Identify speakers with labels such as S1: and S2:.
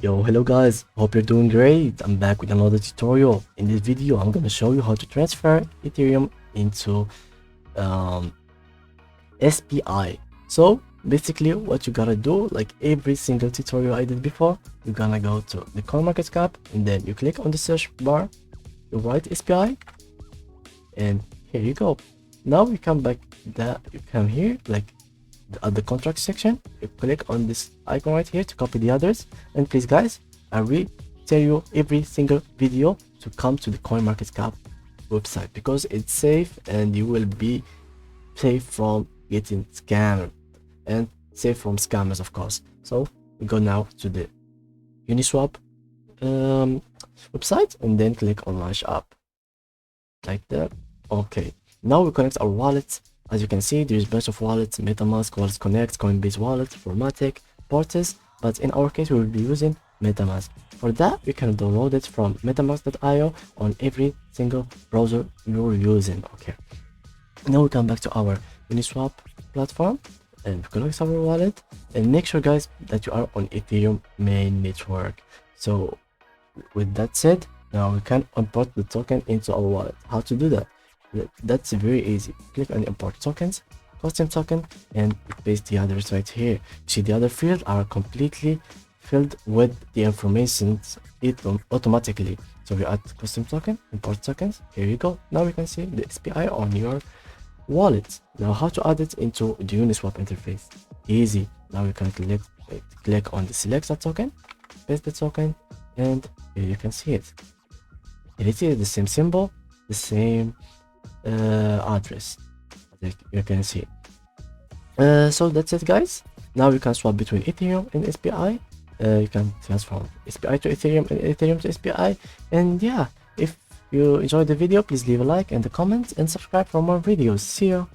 S1: Yo, hello guys, hope you're doing great. I'm back with another tutorial. In this video, I'm gonna show you how to transfer Ethereum into um, SPI. So basically what you gotta do, like every single tutorial I did before, you're gonna go to the CoinMarketCap and then you click on the search bar, you write SPI, and here you go. Now you come back, you come here, like at the contract section, you click on this icon right here to copy the others. And please guys, I will tell you every single video to come to the CoinMarketCap website because it's safe and you will be safe from getting scammed and safe from scammers, of course. So we go now to the Uniswap website and then click on launch app like that. Okay, now we connect our wallets. As you can see, there's a bunch of wallets: MetaMask, Wallets Connect, Coinbase Wallet, Formatic, Portis, but in our case we will be using MetaMask. For that, you can download it from metamask.io on every single browser you're using. Okay, now we come back to our Uniswap platform and connect our wallet, and make sure guys that you are on Ethereum main network. So with that said, now we can import the token into our wallet. How to do that? That's very easy. Click on import tokens, custom token, and paste the others right here. See, the other fields are completely filled with the information automatically. So we add custom token, import tokens. Here you go. Now we can see the SPI on your wallet. Now how to add it into the Uniswap interface? Easy. Now you can click on the select a token, paste the token, and here you can see it. It is the same symbol, the same address, as you can see. So that's it guys. Now you can swap between Ethereum and SPI. You can transform SPI to Ethereum and Ethereum to SPI. And yeah, if you enjoyed the video, please leave a like and a comment and subscribe for more videos. See you.